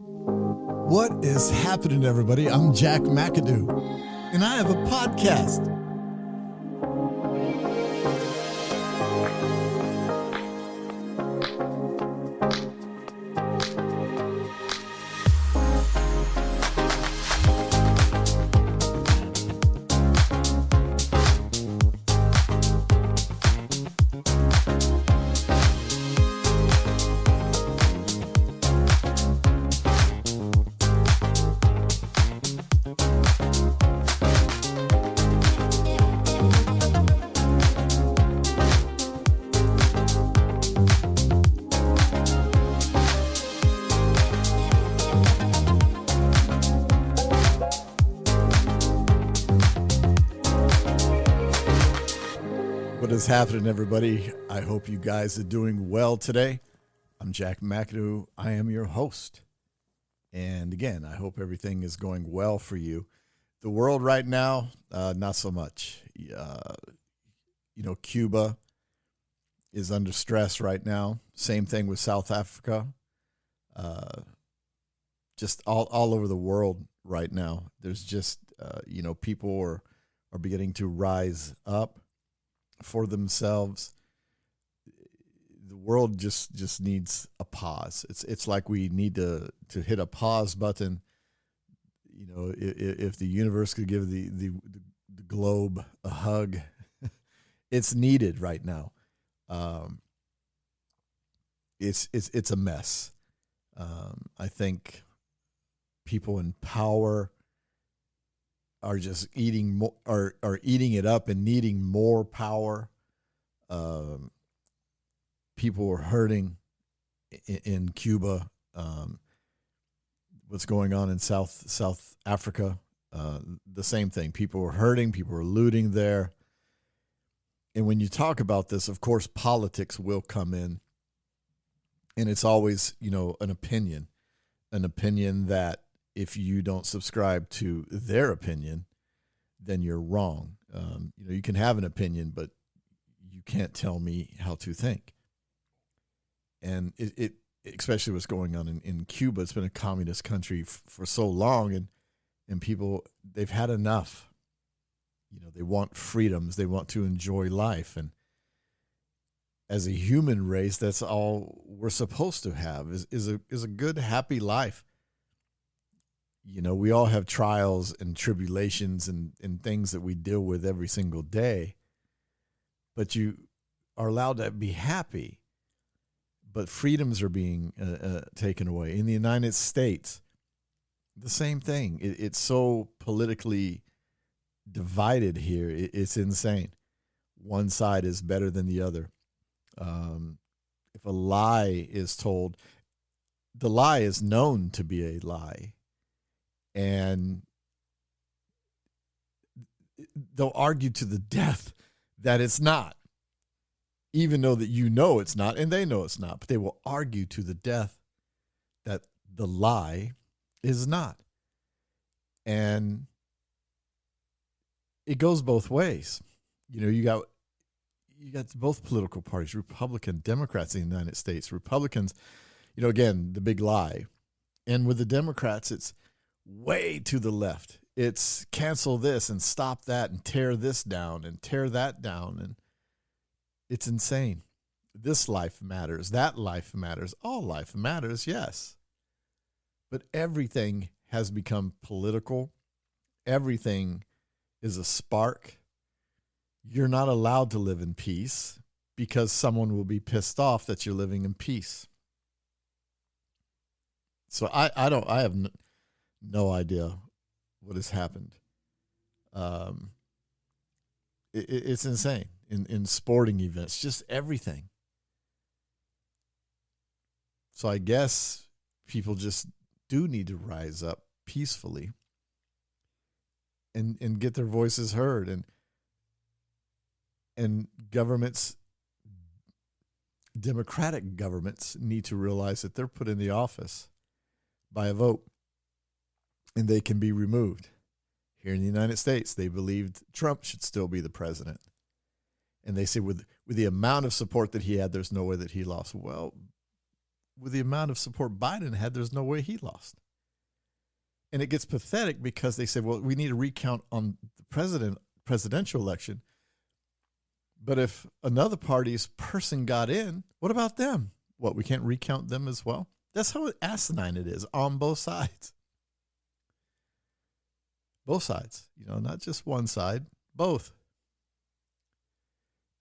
What is happening, everybody? I'm Jack McAdoo, and I have a podcast. What is happening, everybody? I hope you guys are doing well today. I'm Jack McAdoo. I am your host. And again, I hope everything is going well for you. The world right now, not so much. Cuba is under stress right now. Same thing with South Africa. Just all over the world right now. There's just, people are beginning to rise up for themselves. The world just needs a pause. It's like we need to hit a pause button. If the universe could give the globe a hug, it's needed right now. It's a mess. I think people in power are just eating more, are eating it up and needing more power. People are hurting in Cuba. What's going on in South Africa? The same thing. People are hurting. People are looting there. And when you talk about this, of course, politics will come in, and it's always an opinion that, if you don't subscribe to their opinion, then you're wrong. You can have an opinion, but you can't tell me how to think. And it especially what's going on in Cuba. It's been a communist country for so long, and people, they've had enough. They want freedoms. They want to enjoy life. And as a human race, that's all we're supposed to have is a good, happy life. We all have trials and tribulations and things that we deal with every single day, but you are allowed to be happy. But freedoms are being taken away. In the United States, the same thing. It's so politically divided here. It's insane. One side is better than the other. If a lie is told, the lie is known to be a lie. And they'll argue to the death that it's not, even though that it's not, and they know it's not, but they will argue to the death that the lie is not. And it goes both ways. You got both political parties, Republican, Democrats in the United States. Republicans, again, the big lie. And with the Democrats, it's way to the left. It's cancel this and stop that and tear this down and tear that down. And it's insane. This life matters. That life matters. All life matters, yes. But everything has become political. Everything is a spark. You're not allowed to live in peace because someone will be pissed off that you're living in peace. So I have no idea what has happened. It's insane in sporting events, just everything. So I guess people just do need to rise up peacefully and get their voices heard, and governments, democratic governments, need to realize that they're put in the office by a vote, and they can be removed. Here in the United States, they believed Trump should still be the president. And they say with the amount of support that he had, there's no way that he lost. Well, with the amount of support Biden had, there's no way he lost. And it gets pathetic because they said, well, we need a recount on the presidential election. But if another party's person got in, what about them? What, we can't recount them as well? That's how asinine it is on both sides. Both sides, not just one side, both.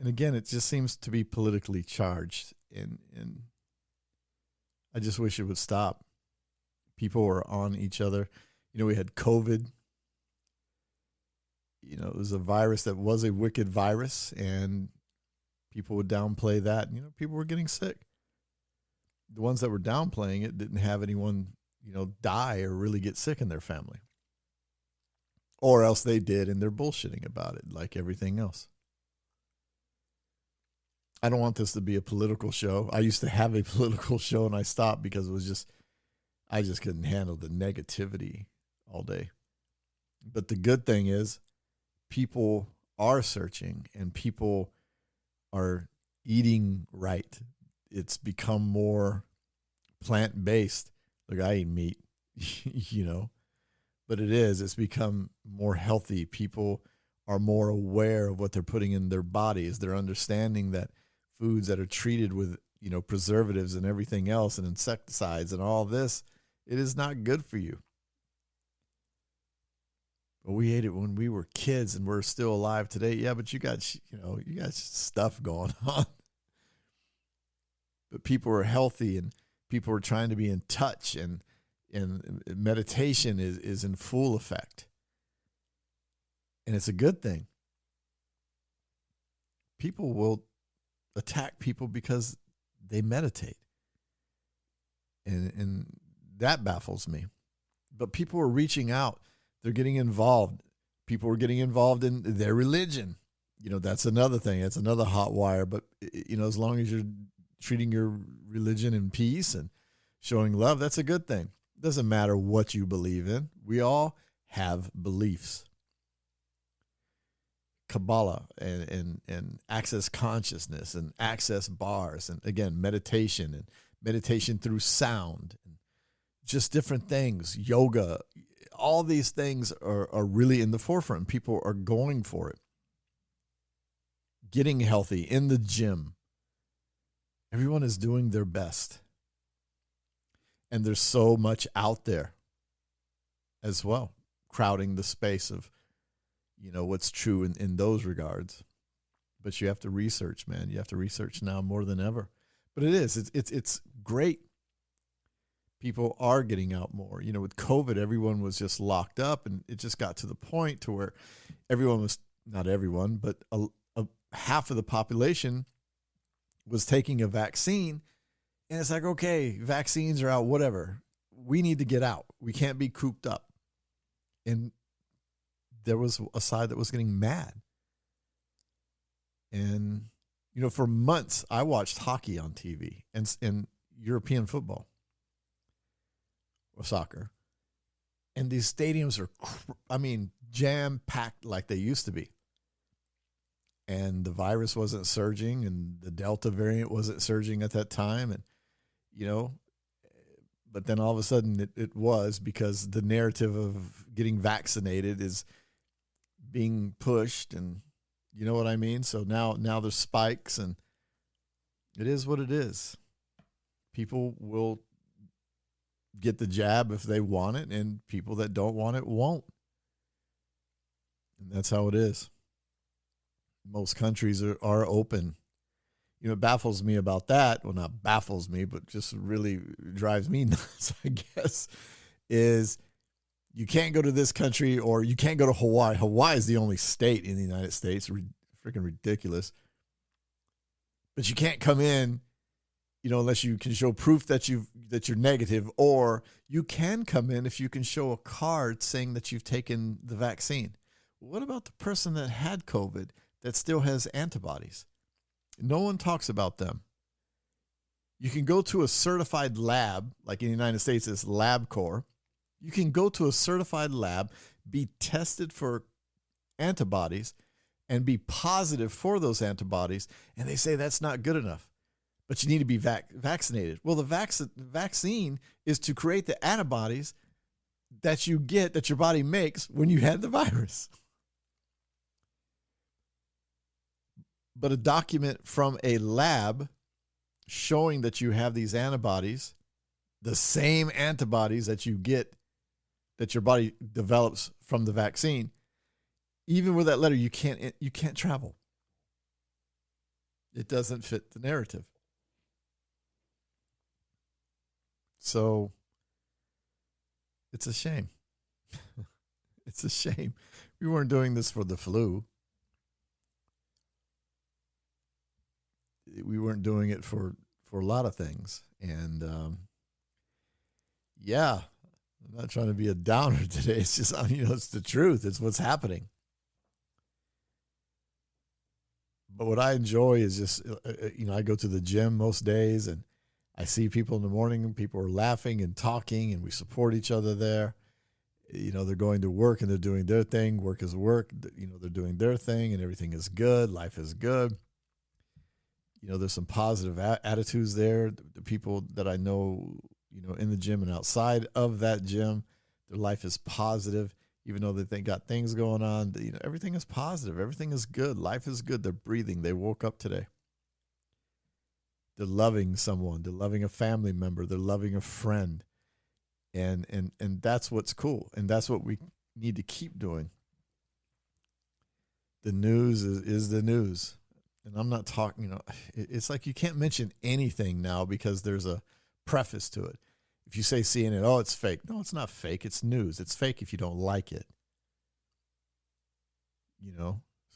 And again, it just seems to be politically charged. And I just wish it would stop. People were on each other. We had COVID. It was a virus that was a wicked virus, and people would downplay that. People were getting sick. The ones that were downplaying it didn't have anyone, die or really get sick in their family. Or else they did, and they're bullshitting about it like everything else. I don't want this to be a political show. I used to have a political show, and I stopped because I just couldn't handle the negativity all day. But the good thing is people are searching, and people are eating right. It's become more plant-based. Look, I eat meat, but it's become more healthy. People are more aware of what they're putting in their bodies. They're understanding that foods that are treated with, preservatives and everything else and insecticides and all this, it is not good for you. But we ate it when we were kids and we're still alive today. Yeah, but you got stuff going on. But people are healthy and people are trying to be in touch, and meditation is in full effect. And it's a good thing. People will attack people because they meditate. And that baffles me. But people are reaching out. They're getting involved. People are getting involved in their religion. That's another thing. That's another hot wire. But, as long as you're treating your religion in peace and showing love, that's a good thing. It doesn't matter what you believe in. We all have beliefs. Kabbalah and access consciousness and access bars, and again, meditation through sound, and just different things, yoga, all these things are really in the forefront. People are going for it. Getting healthy in the gym. Everyone is doing their best. And there's so much out there as well, crowding the space of, what's true in those regards. But you have to research, man. You have to research now more than ever. But it's great. People are getting out more. With COVID, everyone was just locked up, and it just got to the point to where everyone was, not everyone, but half of the population was taking a vaccine. And it's like, okay, vaccines are out, whatever. We need to get out. We can't be cooped up. And there was a side that was getting mad. And, for months, I watched hockey on TV and European football or soccer. And these stadiums are, jam-packed like they used to be. And the virus wasn't surging, and the Delta variant wasn't surging at that time. And, but then all of a sudden it was, because the narrative of getting vaccinated is being pushed, and you know what I mean? So now there's spikes, and it is what it is. People will get the jab if they want it, and people that don't want it won't. And that's how it is. Most countries are open. It baffles me about that. Well, not baffles me, but just really drives me nuts, I guess, is you can't go to this country, or you can't go to Hawaii. Hawaii is the only state in the United States. Freaking ridiculous. But you can't come in, unless you can show proof that you're negative, or you can come in if you can show a card saying that you've taken the vaccine. What about the person that had COVID that still has antibodies? No one talks about them. You can go to a certified lab, like in the United States, it's LabCorp. You can go to a certified lab, be tested for antibodies, and be positive for those antibodies, and they say that's not good enough. but you need to be vaccinated. Well, the vaccine is to create the antibodies that you get, that your body makes when you had the virus. But a document from a lab showing that you have these antibodies, the same antibodies that you get, that your body develops from the vaccine, even with that letter, you can't travel. It doesn't fit the narrative. So it's a shame. It's a shame. We weren't doing this for the flu. We weren't doing it for a lot of things. And yeah, I'm not trying to be a downer today. It's just, it's the truth. It's what's happening. But what I enjoy is just, I go to the gym most days and I see people in the morning and people are laughing and talking and we support each other there. They're going to work and they're doing their thing. Work is work. They're doing their thing and everything is good. Life is good. There's some positive attitudes there. The people that I know, in the gym and outside of that gym, their life is positive. Even though they got things going on, everything is positive. Everything is good. Life is good. They're breathing. They woke up today. They're loving someone. They're loving a family member. They're loving a friend. And that's what's cool. And that's what we need to keep doing. The news is the news. And I'm not talking, it's like you can't mention anything now because there's a preface to it. If you say CNN, oh, it's fake. No, it's not fake. It's news. It's fake if you don't like it.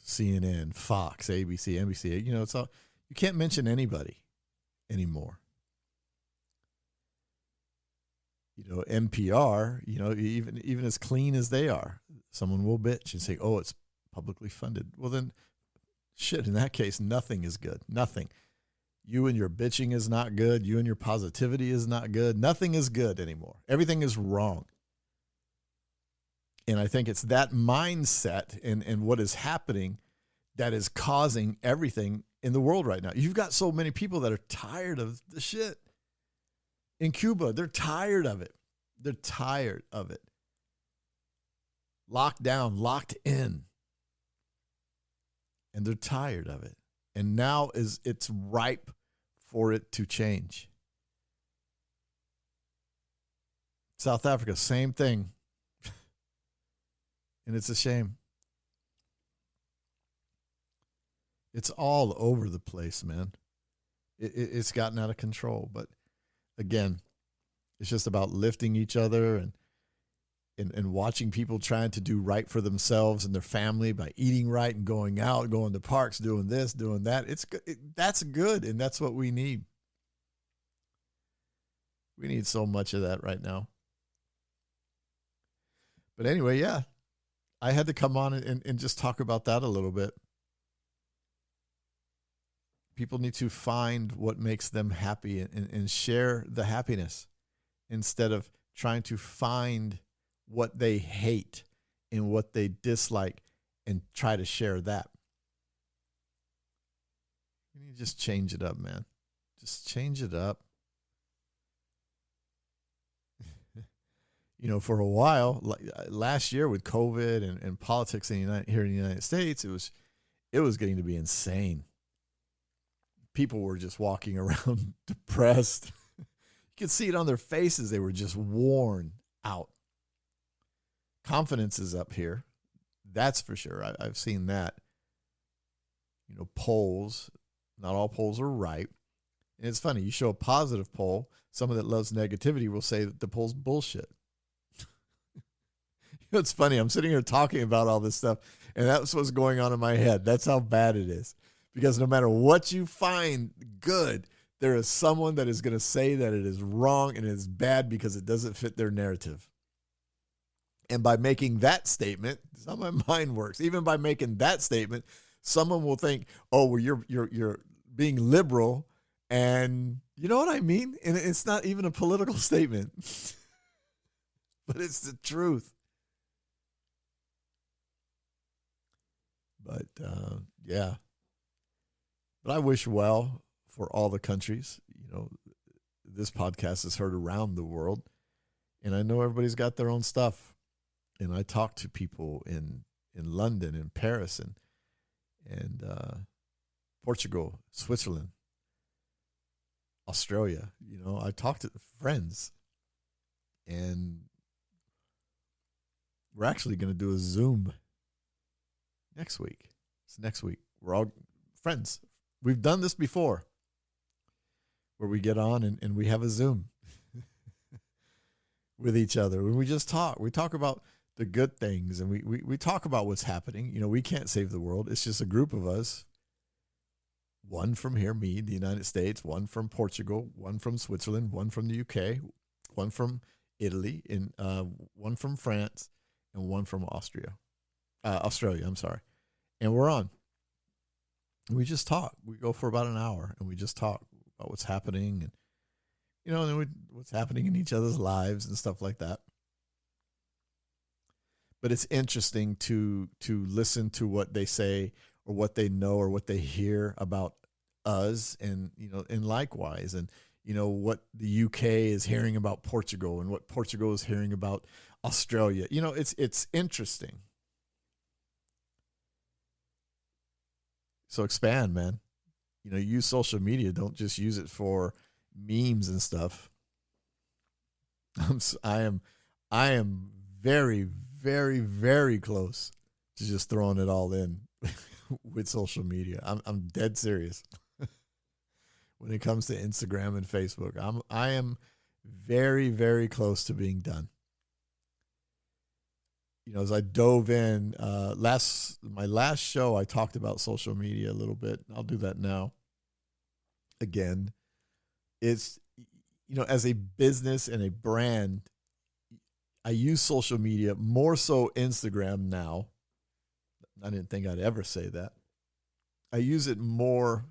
CNN, Fox, ABC, NBC, it's all, you can't mention anybody anymore. NPR, even as clean as they are, someone will bitch and say, oh, it's publicly funded. Well, then, shit, in that case, nothing is good. Nothing. You and your bitching is not good. You and your positivity is not good. Nothing is good anymore. Everything is wrong. And I think it's that mindset and what is happening that is causing everything in the world right now. You've got so many people that are tired of the shit. In Cuba, they're tired of it. They're tired of it. Locked down, locked in. And they're tired of it. And now it's ripe for it to change. South Africa, same thing. And it's a shame. It's all over the place, man. It's gotten out of control. But again, it's just about lifting each other and watching people trying to do right for themselves and their family by eating right and going out, going to parks, doing this, doing that. That's good, and that's what we need. We need so much of that right now. But anyway, yeah, I had to come on and just talk about that a little bit. People need to find what makes them happy and share the happiness instead of trying to find what they hate and what they dislike and try to share that. You need to just change it up, man. Just change it up. For a while, last year with COVID and politics here in the United States, it was getting to be insane. People were just walking around depressed. You could see it on their faces. They were just worn out. Confidence is up here. That's for sure. I've seen that. Polls, not all polls are right. And it's funny. You show a positive poll, someone that loves negativity will say that the poll's bullshit. It's funny. I'm sitting here talking about all this stuff, and that's what's going on in my head. That's how bad it is. Because no matter what you find good, there is someone that is going to say that it is wrong and it is bad because it doesn't fit their narrative. And by making that statement, that's how my mind works. Even by making that statement, someone will think, "Oh, well, you're being liberal," and you know what I mean. And it's not even a political statement, but it's the truth. But yeah, but I wish well for all the countries. This podcast is heard around the world, and I know everybody's got their own stuff. And I talk to people in London and Paris and Portugal, Switzerland, Australia. I talk to friends, and we're actually going to do a Zoom next week. It's next week. We're all friends. We've done this before where we get on and we have a Zoom with each other. And we just talk. We talk about the good things, and we talk about what's happening. We can't save the world. It's just a group of us. One from here, me, the United States, one from Portugal, one from Switzerland, one from the UK, one from Italy, and one from France, and one from Australia, I'm sorry. And we're on. We just talk. We go for about an hour, and we just talk about what's happening, and then what's happening in each other's lives and stuff like that. But it's interesting to listen to what they say or what they know or what they hear about us, and and likewise, and what the UK is hearing about Portugal and what Portugal is hearing about Australia. It's interesting. So expand, man. Use social media. Don't just use it for memes and stuff. I am very, very, very close to just throwing it all in with social media. I'm dead serious. When it comes to Instagram and Facebook, I am very, very close to being done. As I dove in, my last show, I talked about social media a little bit. I'll do that now. Again, it's, as a business and a brand, I use social media, more so Instagram now. I didn't think I'd ever say that. I use it more,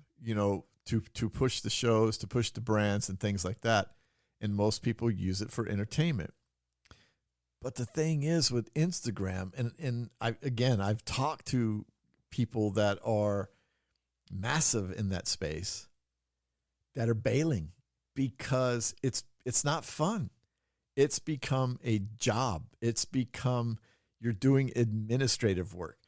to push the shows, to push the brands and things like that. And most people use it for entertainment. But the thing is with Instagram, and I've talked to people that are massive in that space that are bailing because it's not fun. It's become a job. It's become, you're doing administrative work.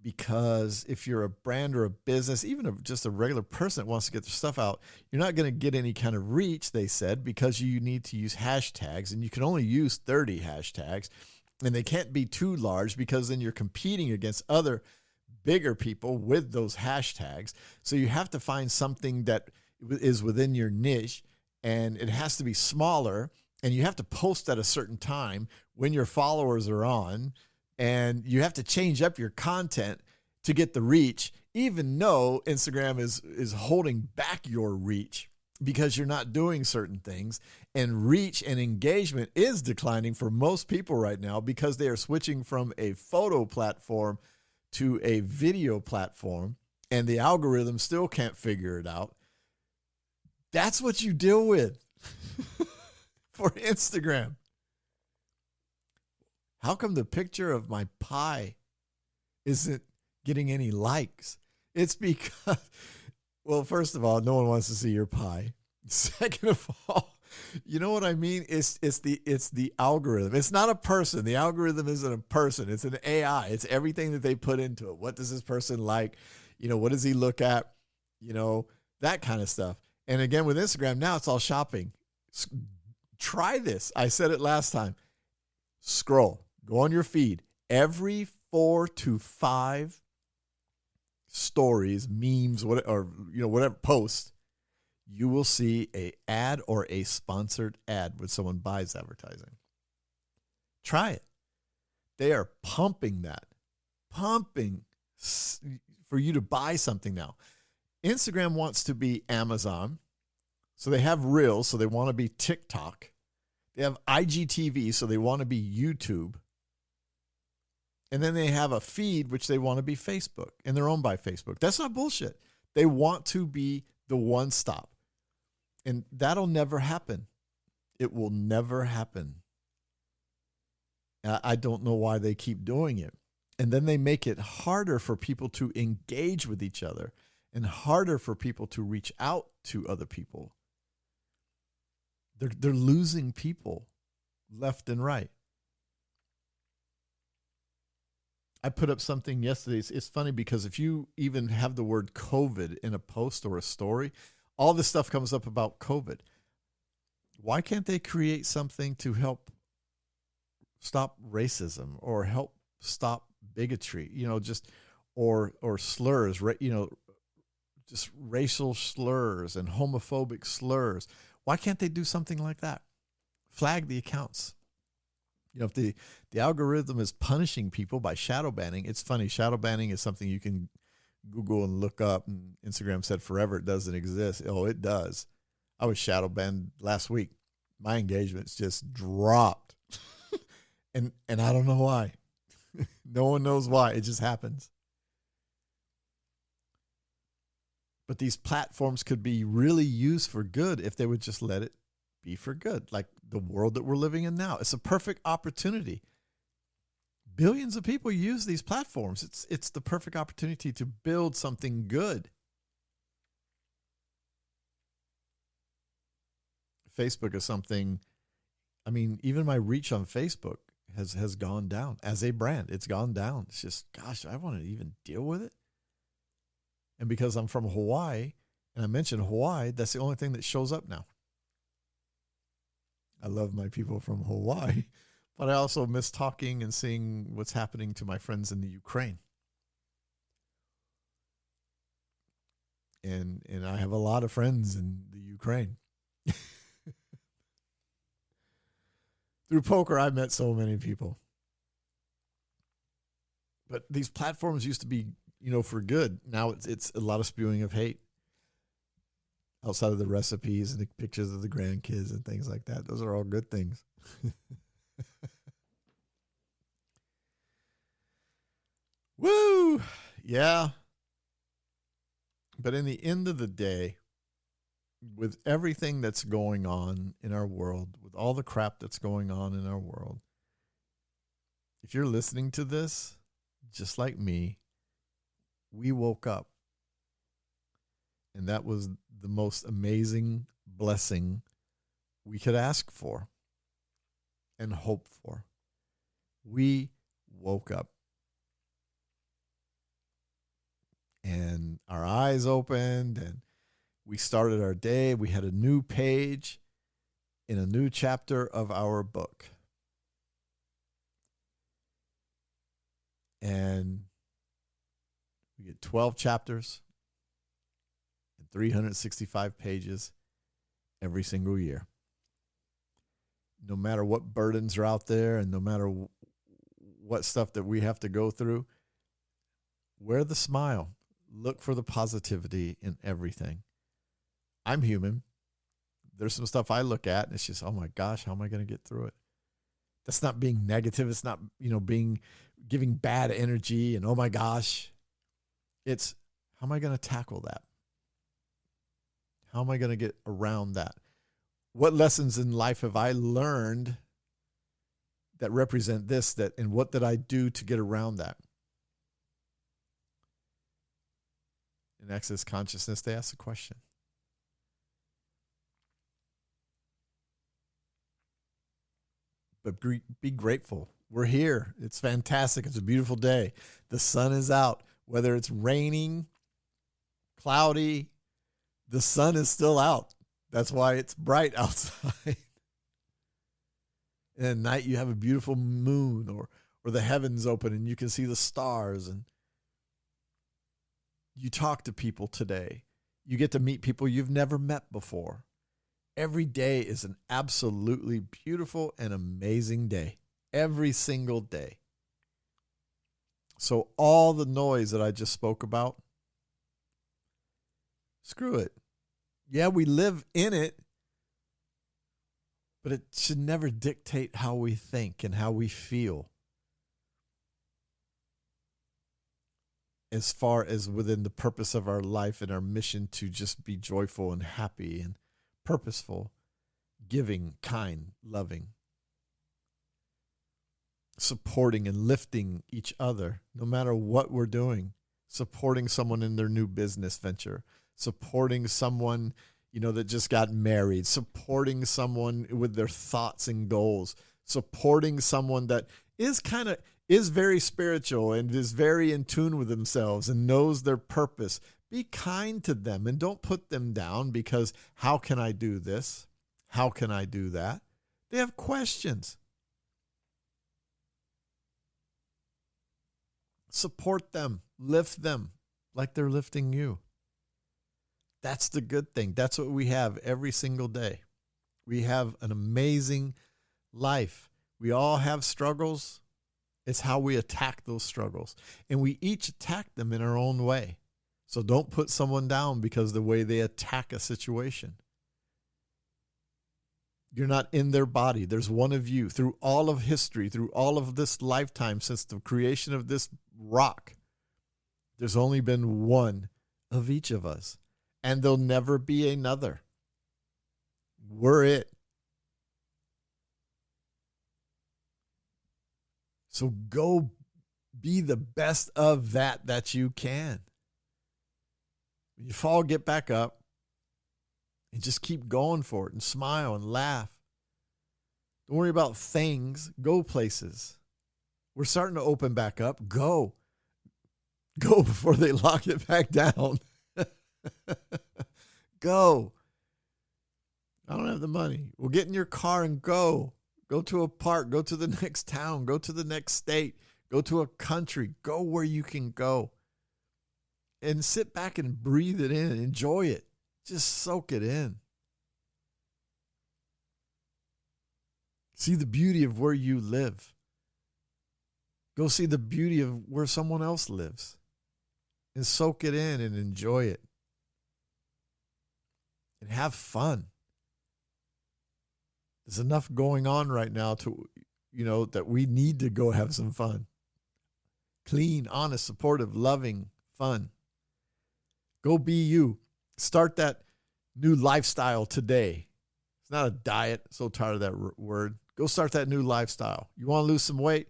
Because if you're a brand or a business, even just a regular person that wants to get their stuff out, you're not going to get any kind of reach, they said, because you need to use hashtags, and you can only use 30 hashtags, and they can't be too large because then you're competing against other bigger people with those hashtags. So you have to find something that is within your niche, and it has to be smaller, and you have to post at a certain time when your followers are on. And you have to change up your content to get the reach, even though Instagram is holding back your reach because you're not doing certain things. And reach and engagement is declining for most people right now because they are switching from a photo platform to a video platform, and the algorithm still can't figure it out. That's what you deal with for Instagram. How come the picture of my pie isn't getting any likes? It's because, well, first of all, no one wants to see your pie. Second of all, you know what I mean? It's the algorithm. It's not a person. The algorithm isn't a person. It's an AI. It's everything that they put into it. What does this person like? What does he look at? That kind of stuff. And again, with Instagram, now it's all shopping. Try this. I said it last time. Scroll. Go on your feed. Every 4 to 5 stories, memes, whatever post, you will see a ad or a sponsored ad when someone buys advertising. Try it. They are pumping for you to buy something now. Instagram wants to be Amazon, so they have Reels, so they want to be TikTok. They have IGTV, so they want to be YouTube. And then they have a feed, which they want to be Facebook, and they're owned by Facebook. That's not bullshit. They want to be the one stop. And that'll never happen. It will never happen. I don't know why they keep doing it. And then they make it harder for people to engage with each other and harder for people to reach out to other people. They're losing people left and right. I put up something yesterday. It's funny because if you even have the word COVID in a post or a story, all this stuff comes up about COVID. Why can't they create something to help stop racism or help stop bigotry? Or slurs, just racial slurs and homophobic slurs. Why can't they do something like that? Flag the accounts. If the algorithm is punishing people by shadow banning, it's funny. Shadow banning is something you can Google and look up, and Instagram said forever it doesn't exist. Oh, it does. I was shadow banned last week. My engagements just dropped. and I don't know why. No one knows why. It just happens. But these platforms could be really used for good if they would just let it be for good, like the world that we're living in now. It's a perfect opportunity. Billions of people use these platforms. It's the perfect opportunity to build something good. Facebook is something, even my reach on Facebook has gone down as a brand. It's gone down. It's just, gosh, I want to even deal with it. And because I'm from Hawaii, and I mentioned Hawaii, that's the only thing that shows up now. I love my people from Hawaii, but I also miss talking and seeing what's happening to my friends in the Ukraine. And I have a lot of friends in the Ukraine. Through poker, I've met so many people. But these platforms used to be, for good. Now it's a lot of spewing of hate. Outside of the recipes and the pictures of the grandkids and things like that. Those are all good things. Woo! Yeah. But in the end of the day, with everything that's going on in our world, with all the crap that's going on in our world, if you're listening to this, just like me, we woke up. And that was the most amazing blessing we could ask for and hope for. We woke up. And our eyes opened and we started our day. We had a new page in a new chapter of our book. And we get 12 chapters. 365 pages every single year. No matter what burdens are out there and no matter what stuff that we have to go through, wear the smile. Look for the positivity in everything. I'm human. There's some stuff I look at and it's just, oh my gosh, how am I going to get through it? That's not being negative. It's not, giving bad energy and oh my gosh. It's, how am I going to tackle that? How am I going to get around that? What lessons in life have I learned that represent this, and what did I do to get around that? In Access Consciousness, they ask the question. But be grateful. We're here. It's fantastic. It's a beautiful day. The sun is out. Whether it's raining, cloudy, the sun is still out. That's why it's bright outside. And at night you have a beautiful moon or the heavens open and you can see the stars. And you talk to people today. You get to meet people you've never met before. Every day is an absolutely beautiful and amazing day. Every single day. So all the noise that I just spoke about, screw it. Yeah, we live in it, but it should never dictate how we think and how we feel. As far as within the purpose of our life and our mission to just be joyful and happy and purposeful, giving, kind, loving, supporting and lifting each other, no matter what we're doing, supporting someone in their new business venture, supporting someone that just got married, supporting someone with their thoughts and goals, supporting someone that is very spiritual and is very in tune with themselves and knows their purpose. Be kind to them and don't put them down because how can I do this? How can I do that? They have questions. Support them, lift them like they're lifting you. That's the good thing. That's what we have every single day. We have an amazing life. We all have struggles. It's how we attack those struggles. And we each attack them in our own way. So don't put someone down because of the way they attack a situation. You're not in their body. There's one of you. Through all of history, through all of this lifetime, since the creation of this rock, there's only been one of each of us. And there'll never be another. We're it. So go be the best of that you can. When you fall, get back up and just keep going for it and smile and laugh. Don't worry about things. Go places. We're starting to open back up. Go. Go before they lock it back down. Go. I don't have the money. Well, get in your car and go. Go to a park. Go to the next town. Go to the next state. Go to a country. Go where you can go. And sit back and breathe it in. Enjoy it. Just soak it in. See the beauty of where you live. Go see the beauty of where someone else lives. And soak it in and enjoy it. And have fun. There's enough going on right now to, that we need to go have some fun. Clean, honest, supportive, loving, fun. Go be you. Start that new lifestyle today. It's not a diet. So tired of that word. Go start that new lifestyle. You want to lose some weight?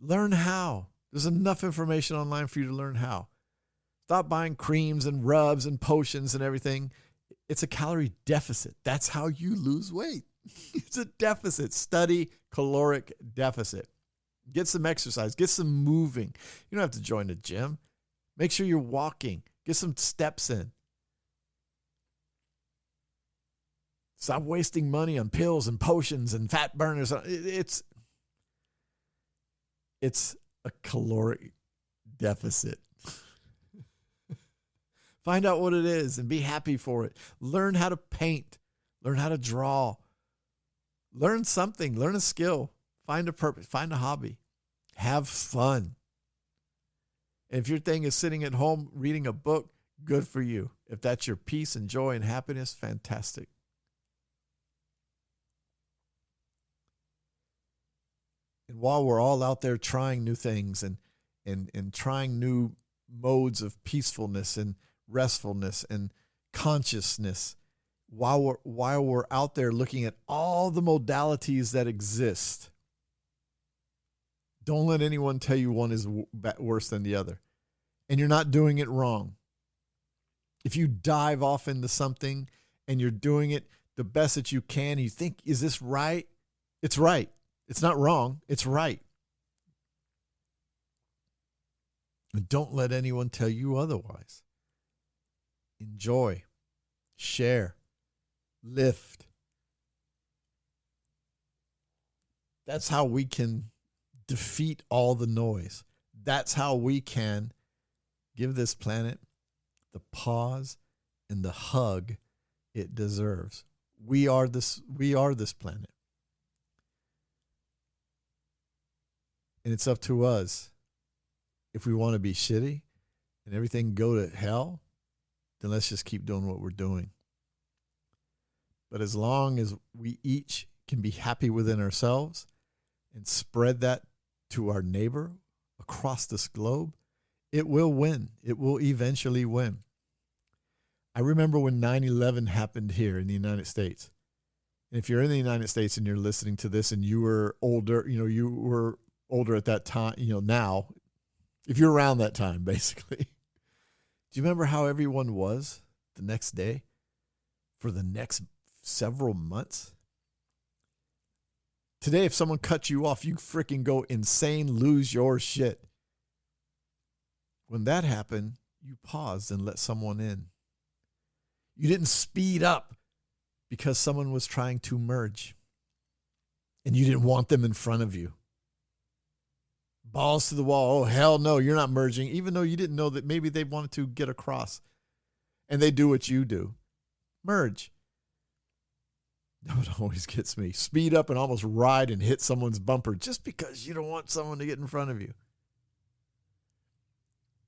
Learn how. There's enough information online for you to learn how. Stop buying creams and rubs and potions and everything. It's a calorie deficit. That's how you lose weight. It's a deficit. Study caloric deficit. Get some exercise. Get some moving. You don't have to join the gym. Make sure you're walking. Get some steps in. Stop wasting money on pills and potions and fat burners. It's a caloric deficit. Find out what it is and be happy for it. Learn how to paint. Learn how to draw. Learn something. Learn a skill. Find a purpose. Find a hobby. Have fun. And if your thing is sitting at home reading a book, good for you. If that's your peace and joy and happiness, fantastic. And while we're all out there trying new things and trying new modes of peacefulness and restfulness and consciousness, while we're out there looking at all the modalities that exist, don't let anyone tell you one is worse than the other. And you're not doing it wrong. If you dive off into something and you're doing it the best that you can, and you think, is this right? It's right. It's not wrong. It's right. And don't let anyone tell you otherwise. Enjoy. Share. Lift. That's how we can defeat all the noise. That's how we can give this planet the pause and the hug it deserves. We are this planet. And it's up to us. If we want to be shitty and everything go to hell, then let's just keep doing what we're doing. But as long as we each can be happy within ourselves and spread that to our neighbor across this globe, it will win. It will eventually win. I remember when 9/11 happened here in the United States. And if you're in the United States and you're listening to this and you were older, you were older at that time, now, if you're around that time, basically. Do you remember how everyone was the next day? for the next several months. Today, if someone cuts you off, you freaking go insane, lose your shit. When that happened, you paused and let someone in. You didn't speed up because someone was trying to merge and you didn't want them in front of you. Balls to the wall. Oh, hell no, you're not merging, even though you didn't know that maybe they wanted to get across. And they do what you do. Merge. That what always gets me. Speed up and almost ride and hit someone's bumper just because you don't want someone to get in front of you.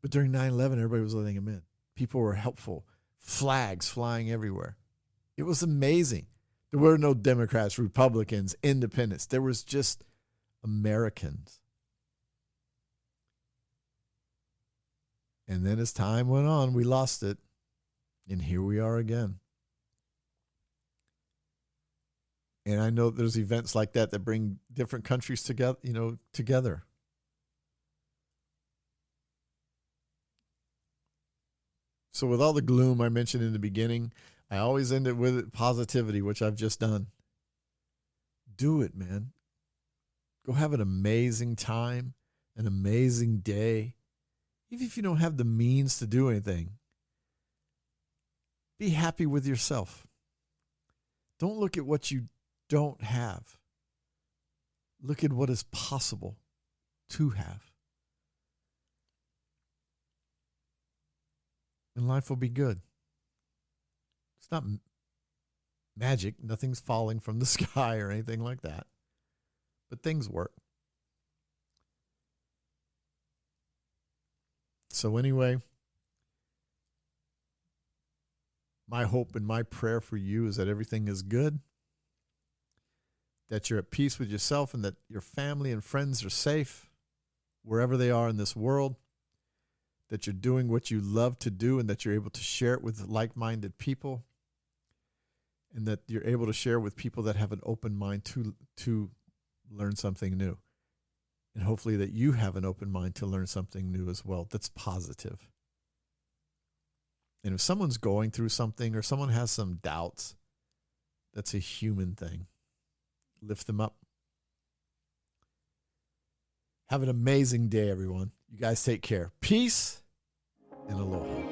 But during 9/11, everybody was letting them in. People were helpful. Flags flying everywhere. It was amazing. There were no Democrats, Republicans, independents. There was just Americans. And then as time went on, we lost it. And here we are again. And I know there's events like that that bring different countries together, So with all the gloom I mentioned in the beginning, I always end it with positivity, which I've just done. Do it, man. Go have an amazing time, an amazing day. Even if you don't have the means to do anything, be happy with yourself. Don't look at what you don't have. Look at what is possible to have. And life will be good. It's not magic. Nothing's falling from the sky or anything like that. But things work. So anyway, my hope and my prayer for you is that everything is good, that you're at peace with yourself, and that your family and friends are safe wherever they are in this world, that you're doing what you love to do and that you're able to share it with like-minded people, and that you're able to share with people that have an open mind to learn something new. And hopefully that you have an open mind to learn something new as well that's positive. And if someone's going through something or someone has some doubts, that's a human thing. Lift them up. Have an amazing day, everyone. You guys take care. Peace and aloha.